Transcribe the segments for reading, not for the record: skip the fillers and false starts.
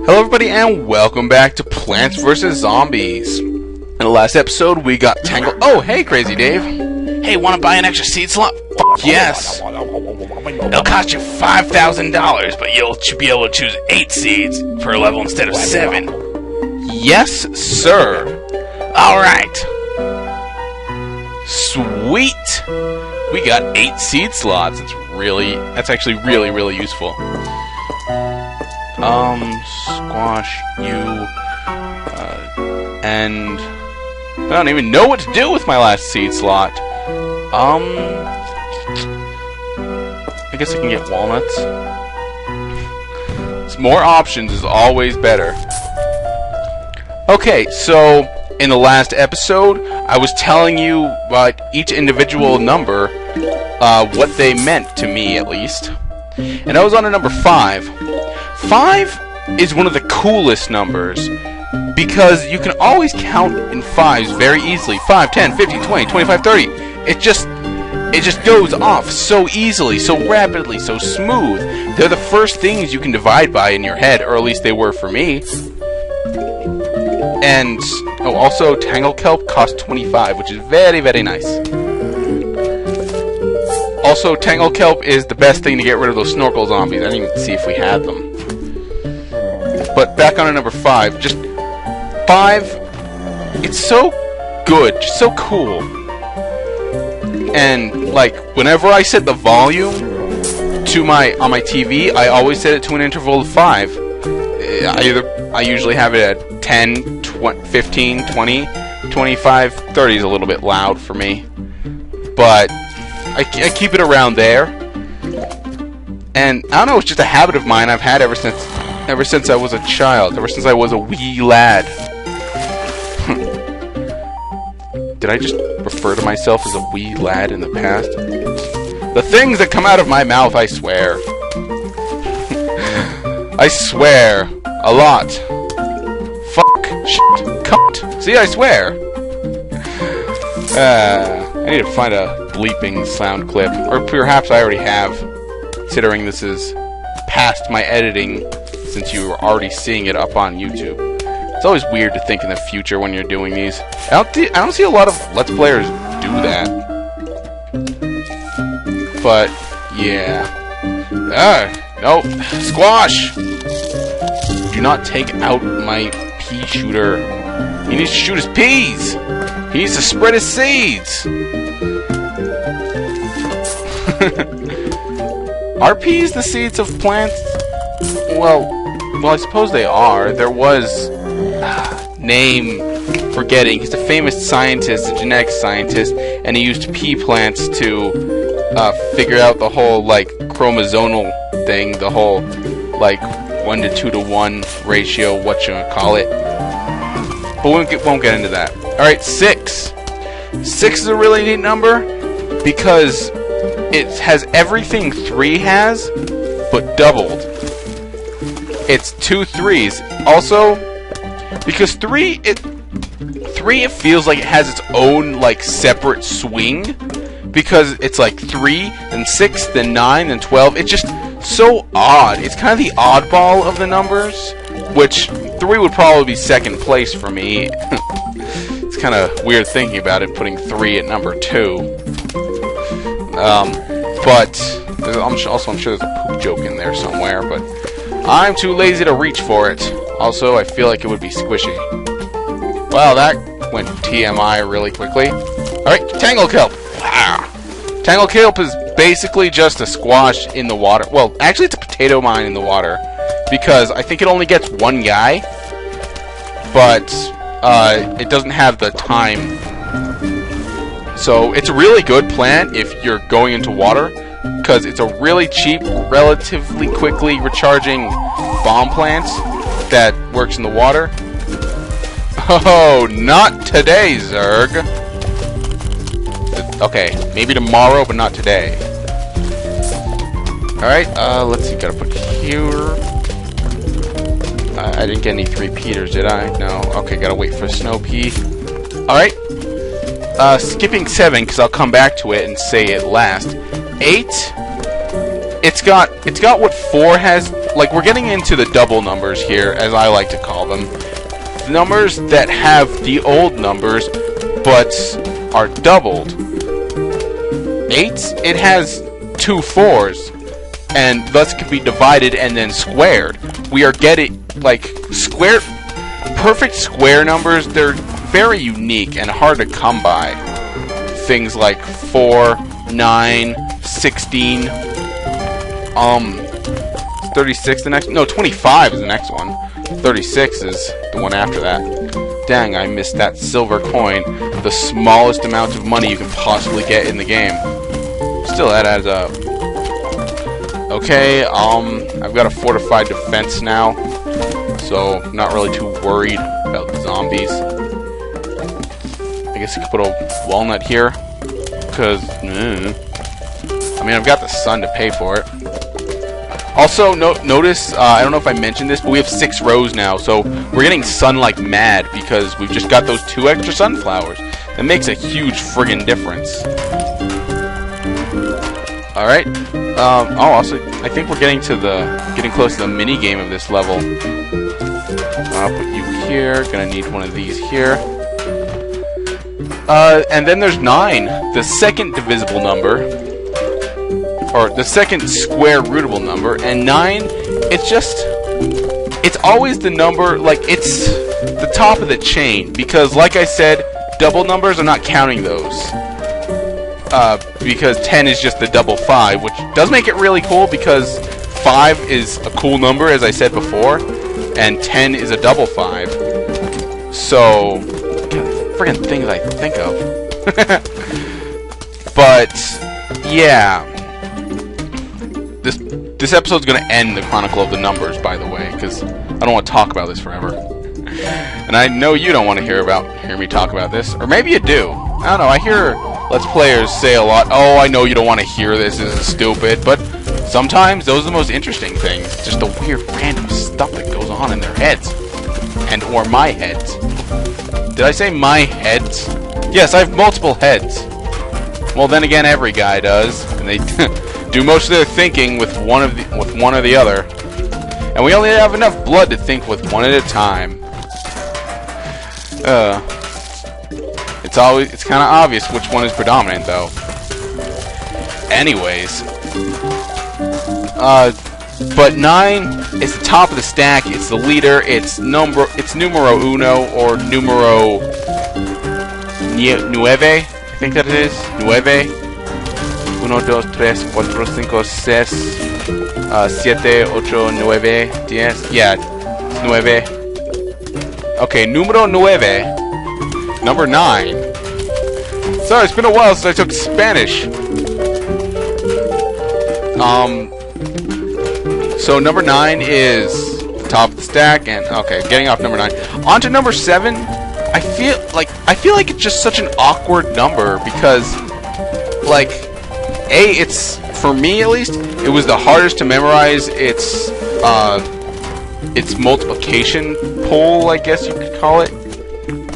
Hello everybody and welcome back to Plants vs. Zombies. In the last episode we got Tangled. Oh, hey Crazy Dave. Hey, wanna buy an extra seed slot? F yes. It'll cost you $5,000, but you'll be able to choose 8 seeds per level instead of 7. Yes, sir. Alright. Sweet. We got 8 seed slots. That's actually really useful. Squash you, and I don't even know what to do with my last seed slot. I guess I can get walnuts. More options is always better. Okay, so in the last episode, I was telling you about each individual number, what they meant to me at least. And I was on a number 5. 5 is one of the coolest numbers because you can always count in 5s very easily. 5, 10, 15, 20, 25, 30. It just goes off so easily, so rapidly, so smooth. They're the first things you can divide by in your head, or at least they were for me. And also Tangle Kelp costs 25, which is very nice. Also, Tangle Kelp is the best thing to get rid of those snorkel zombies. I didn't even see if we had them. But back on to number 5. Just 5. It's so good, just so cool. And like whenever I set the volume to on my TV, I always set it to an interval of 5. I usually have it at 10, 15, 20, 25, 30 is a little bit loud for me. But I keep it around there. And I don't know, it's just a habit of mine I've had ever since I was a child, ever since I was a wee lad. Did I just refer to myself as a wee lad in the past? The things that come out of my mouth, I swear. I swear. A lot. Fuck. Shit. Cunt. See, I swear. I need to find a bleeping sound clip. Or perhaps I already have, considering this is past my editing, since you were already seeing it up on YouTube. It's always weird to think in the future when you're doing these. I don't see a lot of Let's Players do that. But, yeah. No. Squash! Do not take out my pea shooter. He needs to shoot his peas! He needs to spread his seeds! Are peas the seeds of plants? Well, I suppose they are. There was name forgetting. He's a famous scientist, a genetics scientist, and he used pea plants to figure out the whole like chromosomal thing, the whole like 1 to 2 to 1 ratio, whatchamacallit. But we won't get into that. All right, 6. 6 is a really neat number because it has everything 3 has, but doubled. It's 2 3s. Also, because 3 it feels like it has its own like separate swing, because it's like 3, then 6, then 9, then 12. It's just so odd. It's kind of the oddball of the numbers, which 3 would probably be second place for me. It's kind of weird thinking about it, putting 3 at number 2. But I'm sure there's a poop joke in there somewhere, but I'm too lazy to reach for it. Also, I feel like it would be squishy. Well, that went TMI really quickly. Alright, Tangle Kelp. Wow. Tangle Kelp is basically just a squash in the water. Well, actually it's a potato mine in the water, because I think it only gets 1 guy, but it doesn't have the time. So it's a really good plant if you're going into water, because it's a really cheap, relatively quickly recharging bomb plant that works in the water. Oh, not today, Zerg. Okay, maybe tomorrow, but not today. Alright, let's see, gotta put here. I didn't get any 3 Peters, did I? No. Okay, gotta wait for Snow Pea. Alright. Skipping 7, because I'll come back to it and say it last. 8. It's got what 4 has like, we're getting into the double numbers here, as I like to call them. Numbers that have the old numbers, but are doubled. 8, it has 2 4s, and thus can be divided and then squared. We are getting, like, perfect square numbers. They're very unique and hard to come by. Things like 4, 9, 16, 36 the next, no, 25 is the next one. 36 is the one after that. Dang, I missed that silver coin. The smallest amount of money you can possibly get in the game. Still, that adds up. Okay, I've got a fortified defense now, so I'm not really too worried about the zombies. I guess I could put a walnut here, because, I mean, I've got the sun to pay for it. Also, notice, I don't know if I mentioned this, but we have 6 rows now, so we're getting sun like mad because we've just got those 2 extra sunflowers. That makes a huge friggin' difference. Alright. Also, I think we're getting close to the mini game of this level. I'll put you here. Gonna need one of these here. And then there's 9, the second divisible number, or the second square rootable number. And 9, it's always the number, like, it's the top of the chain, because, like I said, double numbers, I'm not counting those. Because 10 is just the double 5, which does make it really cool, because 5 is a cool number, as I said before, and 10 is a double 5. So, friggin' things I think of. But, yeah. This episode's gonna end the Chronicle of the Numbers, by the way, because I don't want to talk about this forever. And I know you don't want to hear me talk about this, or maybe you do. I don't know, I hear Let's Players say a lot, oh, I know you don't want to hear this is stupid, but sometimes those are the most interesting things. Just the weird random stuff that goes on in their heads. And or my heads. Did I say my heads? Yes, I have multiple heads. Well, then again, every guy does, and they do most of their thinking with one or the other. And we only have enough blood to think with one at a time. It's kind of obvious which one is predominant, though. Anyways, but 9 is the top of the stack. It's the leader. It's numero uno or numero 9. I think that it is 9. 1, 2, 3, 4, 5, 6, 7, 8, 9, 10. Yeah, 9. Okay, numero 9. Number 9. Sorry, it's been a while since I took Spanish. So number 9 is top of the stack, and okay, getting off number 9. On to number 7. I feel like it's just such an awkward number because, like, it's, for me at least, it was the hardest to memorize its multiplication pole, I guess you could call it.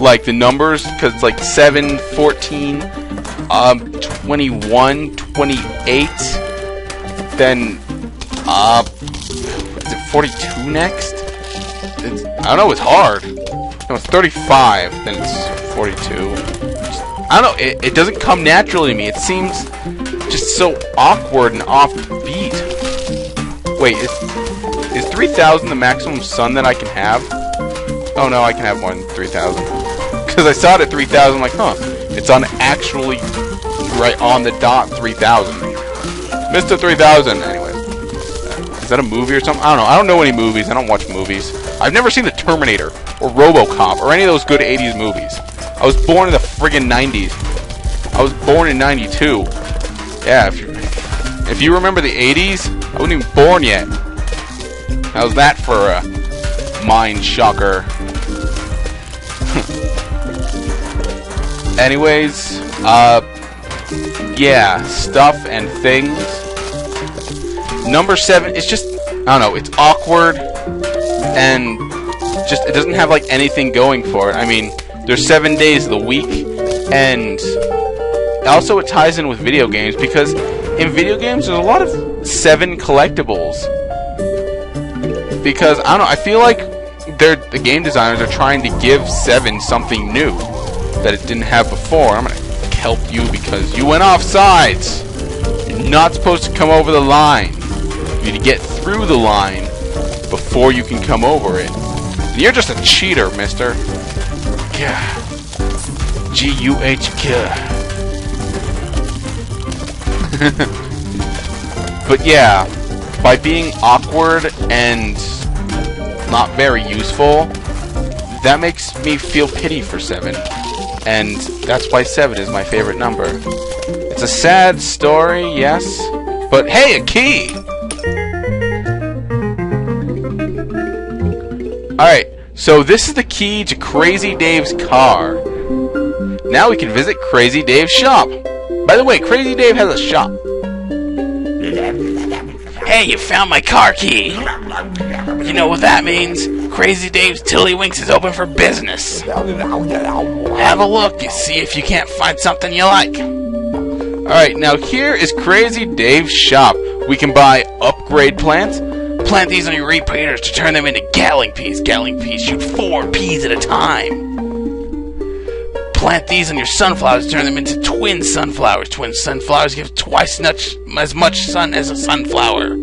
Like the numbers, because it's like 7, 14, 21, 28, then, is it 42 next? I don't know, it's hard. No, it's 35, then it's 42. I don't know, it doesn't come naturally to me. It seems just so awkward and offbeat. Wait, is 3,000 the maximum sun that I can have? Oh no, I can have more than 3,000. Because I saw it at 3,000, I'm like, huh, it's on actually right on the dot 3,000. Mr. 3,000, anyways. Is that a movie or something? I don't know. I don't know any movies. I don't watch movies. I've never seen The Terminator or RoboCop or any of those good 80s movies. I was born in the friggin' 90s. I was born in 92. Yeah, if you remember the 80s, I wasn't even born yet. How's that for a mind shocker? Anyways, yeah, stuff and things. Number 7, it's just, I don't know, it's awkward, and just, it doesn't have, like, anything going for it. I mean, there's 7 days of the week, and also it ties in with video games, because in video games, there's a lot of 7 collectibles. because I don't know. I feel like the game designers are trying to give 7 something new that it didn't have before. I'm gonna help you because you went off sides. You're not supposed to come over the line. You need to get through the line before you can come over it. And you're just a cheater, mister. G-U-H-K. But yeah, by being awkward and not very useful, that makes me feel pity for 7. And that's why 7 is my favorite number. It's a sad story, yes, but hey, a key! Alright, so this is the key to Crazy Dave's car. Now we can visit Crazy Dave's shop. By the way, Crazy Dave has a shop. Hey, you found my car key! You know what that means? Crazy Dave's Tiddlywinks is open for business. Have a look, you see if you can't find something you like. Alright, now here is Crazy Dave's shop. We can buy upgrade plants. Plant these on your repeaters to turn them into Gatling peas. Gatling peas shoot 4 peas at a time. Plant these on your sunflowers to turn them into twin sunflowers. Twin sunflowers give twice as much sun as a sunflower.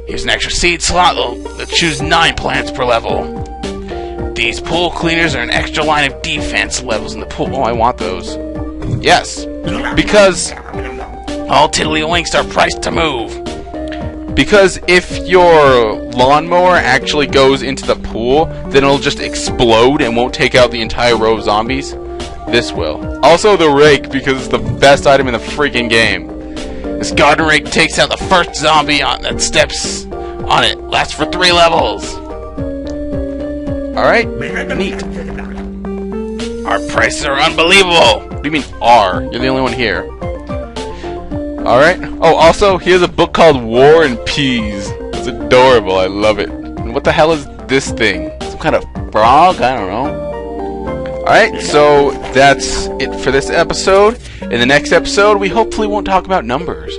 Here's an extra seed slot. They'll choose 9 plants per level. These pool cleaners are an extra line of defense levels in the pool. Oh, I want those. Yes, because all Tiddlywinks are priced to move. Because if your lawnmower actually goes into the pool, then it'll just explode and won't take out the entire row of zombies. This will. Also the rake, because it's the best item in the freaking game. This garden rake takes out the first zombie that steps on it. Lasts for 3 levels. Alright, neat. Our prices are unbelievable. What do you mean are? You're the only one here. Alright. Oh, also, here's a book called War and Peas. It's adorable. I love it. And what the hell is this thing? Some kind of frog? I don't know. Alright, so that's it for this episode. In the next episode, we hopefully won't talk about numbers.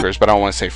fuckers, but I don't want to say